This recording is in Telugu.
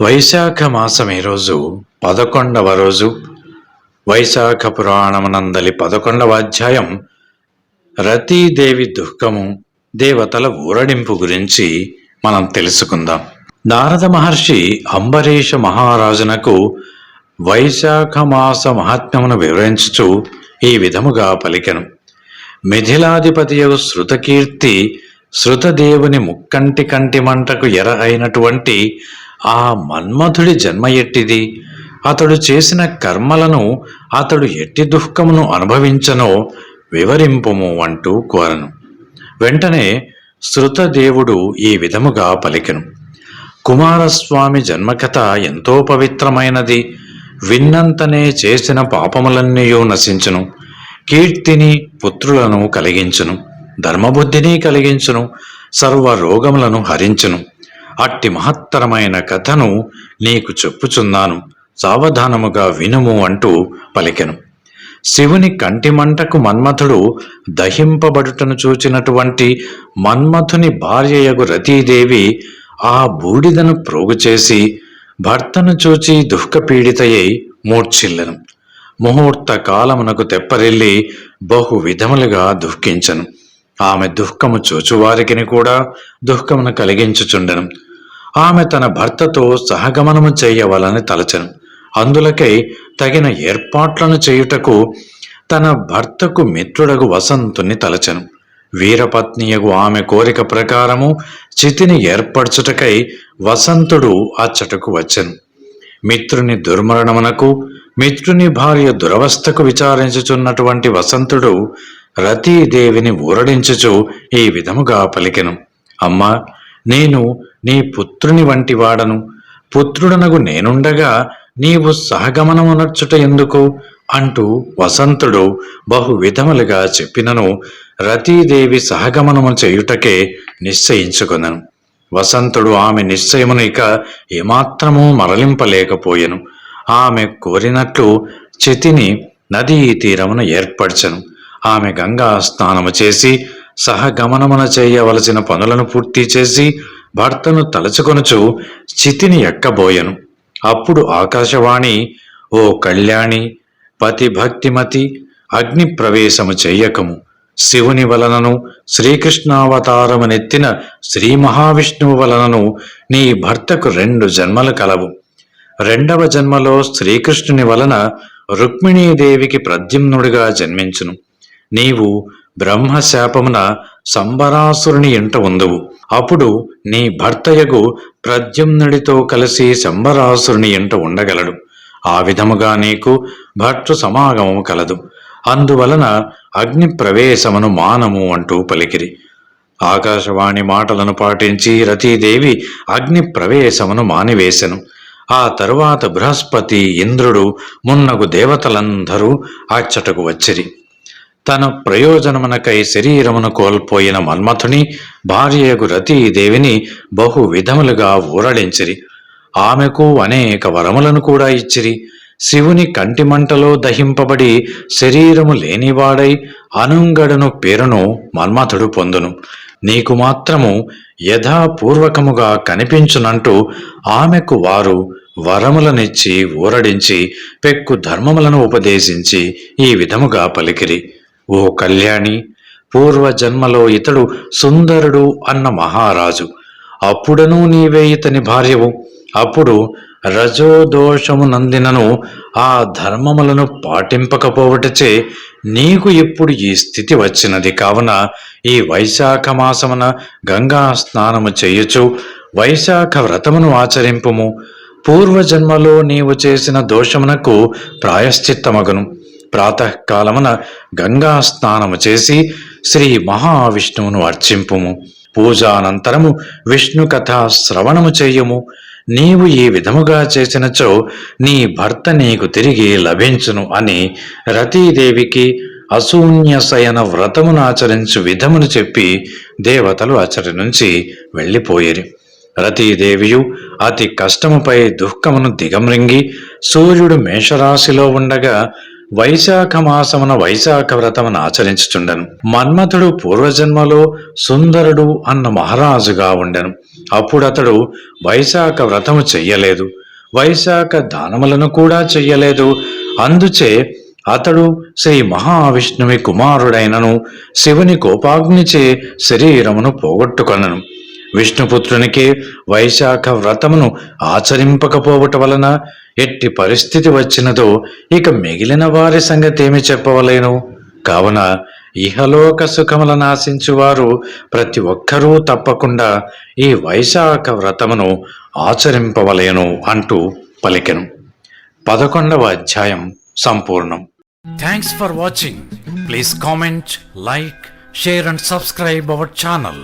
వైశాఖ మాసం ఈరోజు 11వ రోజు. వైశాఖ పురాణమునందలి 11వ అధ్యాయం రతీదేవి దుఃఖము, దేవతల ఊరడింపు గురించి మనం తెలుసుకుందాం. నారద మహర్షి అంబరీష మహారాజునకు వైశాఖ మాస మహాత్మ్యమును వివరించుచు ఈ విధముగా పలికెను. మిథిలాధిపతియగు శృతకీర్తి శృతదేవుని ముక్కంటి కంటి మంటకు ఎర అయినటువంటి ఆ మన్మథుడి జన్మ ఎట్టిది, అతడు చేసిన కర్మలను అతడు ఎట్టి దుఃఖమును అనుభవించనో వివరింపుము అంటూ కోరను. వెంటనే శృతదేవుడు ఈ విధముగా పలికెను. కుమారస్వామి జన్మకథ ఎంతో పవిత్రమైనది. విన్నంతనే చేసిన పాపములన్నీయూ నశించును, కీర్తిని పుత్రులను కలిగించును, ధర్మబుద్ధిని కలిగించును, సర్వ రోగములను హరించును. అట్టి మహత్తరమైన కథను నీకు చెప్పుచున్నాను, సావధానముగా వినుము అంటూ పలికెను. శివుని కంటి మంటకు మన్మథుడు దహింపబడుటను చూచినటువంటి మన్మథుని భార్యయగు రతీదేవి ఆ బూడిదను ప్రోగు చేసి భర్తను చూచి దుఃఖపీడితయై మూర్ఛిల్లెను. ముహూర్త కాలమునకు తెప్పరిల్లి బహు విధములుగా దుఃఖించను. ఆమె దుఃఖము చూచువారికిని కూడా దుఃఖమును కలిగించుచుండెను. ఆమె తన భర్తతో సహగమనము చేయవలని తలచెను. అందులకై తగిన ఏర్పాట్లను చేయుటకు తన భర్తకు మిత్రుడగు వసంతుని తలచెను. వీరపత్నియగు ఆమె కోరిక ప్రకారము చితిని ఏర్పరచుటకై వసంతుడు అచ్చటకు వచ్చెను. మిత్రుని దుర్మరణమునకు, మిత్రుని భార్య దురవస్థకు విచారించుచున్నటువంటి వసంతుడు రతీదేవిని ఊరడించుచు ఈ విధముగా పలికెను. అమ్మా, నేను నీ పుత్రుని వంటి వాడను. పుత్రుడనగు నేనుండగా నీవు సహగమనమునర్చుట ఎందుకు అంటూ వసంతుడు బహు విధములుగా చెప్పినను రతీదేవి సహగమనము చేయుటకే నిశ్చయించుకొనెను. వసంతుడు ఆమె నిశ్చయమును ఇక ఏమాత్రమూ మరలింపలేకపోయెను. ఆమె కోరినట్లు చితిని నదీ తీరమున ఏర్పరచెను. ఆమె గంగా స్నానము చేసి సహగమనమున చేయవలసిన పనులను పూర్తి చేసి భర్తను తలచుకొనుచు చితిని ఎక్కబోయెను. అప్పుడు ఆకాశవాణి, ఓ కళ్యాణి, పతిభక్తిమతి, అగ్ని ప్రవేశము చెయ్యకము. శివుని వలనను శ్రీకృష్ణావతారమునెత్తిన శ్రీ మహావిష్ణువు వలనను నీ భర్తకు 2 జన్మలు కలవు. 2వ జన్మలో శ్రీకృష్ణుని వలన రుక్మిణీదేవికి ప్రద్యుమ్నుడిగా జన్మించును. నీవు బ్రహ్మశాపమున శంబరాసురుని ఇంట ఉందువు. అప్పుడు నీ భర్తయగు ప్రద్యుమ్నుడితో కలిసి శంబరాసురుని ఇంట ఉండగలడు. ఆ విధముగా నీకు భర్తృ సమాగమము కలదు. అందువలన అగ్ని ప్రవేశమును మానము అంటూ పలికిరి. ఆకాశవాణి మాటలను పాటించి రతీదేవి అగ్ని ప్రవేశమును మానివేశెను. ఆ తరువాత బృహస్పతి, ఇంద్రుడు మున్నగు దేవతలందరూ అచ్చటకు వచ్చిరి. తన ప్రయోజనమునకై శరీరమును కోల్పోయిన మన్మథుని భార్యయగు రతీదేవిని బహు విధములుగా ఊరడించిరి. ఆమెకు అనేక వరములను కూడా ఇచ్చిరి. శివుని కంటి మంటలో దహింపబడి శరీరము లేనివాడై అనుంగడను పేరును మన్మథుడు పొందును. నీకు మాత్రము యథాపూర్వకముగా కనిపించునంటూ ఆమెకు వారు వరములనిచ్చి ఊరడించి పెక్కు ధర్మములను ఉపదేశించి ఈ విధముగా పలికిరి. ఓ కళ్యాణి, పూర్వజన్మలో ఇతడు సుందరుడు అన్న మహారాజు. అప్పుడను నీవే ఇతని భార్యవు. అప్పుడు రజోదోషము నందినను ఆ ధర్మములను పాటింపకపోవటచే నీకు ఇప్పుడు ఈ స్థితి వచ్చినది. కావున ఈ వైశాఖ మాసమున గంగా స్నానము చేయుచు వైశాఖ వ్రతమును ఆచరింపుము. పూర్వజన్మలో నీవు చేసిన దోషమునకు ప్రాయశ్చిత్తమగును. ప్రాతకాలమున గంగా స్నానము చేసి శ్రీ మహావిష్ణువును అర్చింపుము. పూజానంతరము విష్ణు కథా శ్రవణము చెయ్యము. నీవు ఈ విధముగా చేసినచో నీ భర్త నీకు తిరిగి లభించును అని రతీదేవికి అశూన్యశయన వ్రతమును ఆచరించు విధమును చెప్పి దేవతలు అచ్చటి నుంచి వెళ్ళిపోయిరి. రతీదేవియు అతి కష్టముపై దుఃఖమును దిగమ్రింగి సూర్యుడు మేషరాశిలో ఉండగా వైశాఖ మాసమున వైశాఖ వ్రతమును ఆచరించుచుండెను. మన్మథుడు పూర్వజన్మలో సుందరుడు అన్న మహారాజుగా ఉండెను. అప్పుడతడు వైశాఖ వ్రతము చెయ్యలేదు, వైశాఖ దానములను కూడా చెయ్యలేదు. అందుచే అతడు శ్రీ మహావిష్ణువి కుమారుడైనను శివుని కోపాగ్నిచే శరీరమును పోగొట్టుకొనను. విష్ణుపుత్రునికి వైశాఖ వ్రతమును ఆచరింపకపోవట వలన ఎట్టి పరిస్థితి వచ్చినదో ఇక మిగిలిన వారి సంగతేమి చెప్పవలేను. కావున ఇహలోక సుఖములను ఆశించువారు ప్రతి ఒక్కరూ తప్పకుండా ఈ వైశాఖ వ్రతమును ఆచరింపవలేను అంటూ పలికెను. 11వ అధ్యాయం సంపూర్ణం. Thanks for watching. Please comment, like, share and subscribe our channel.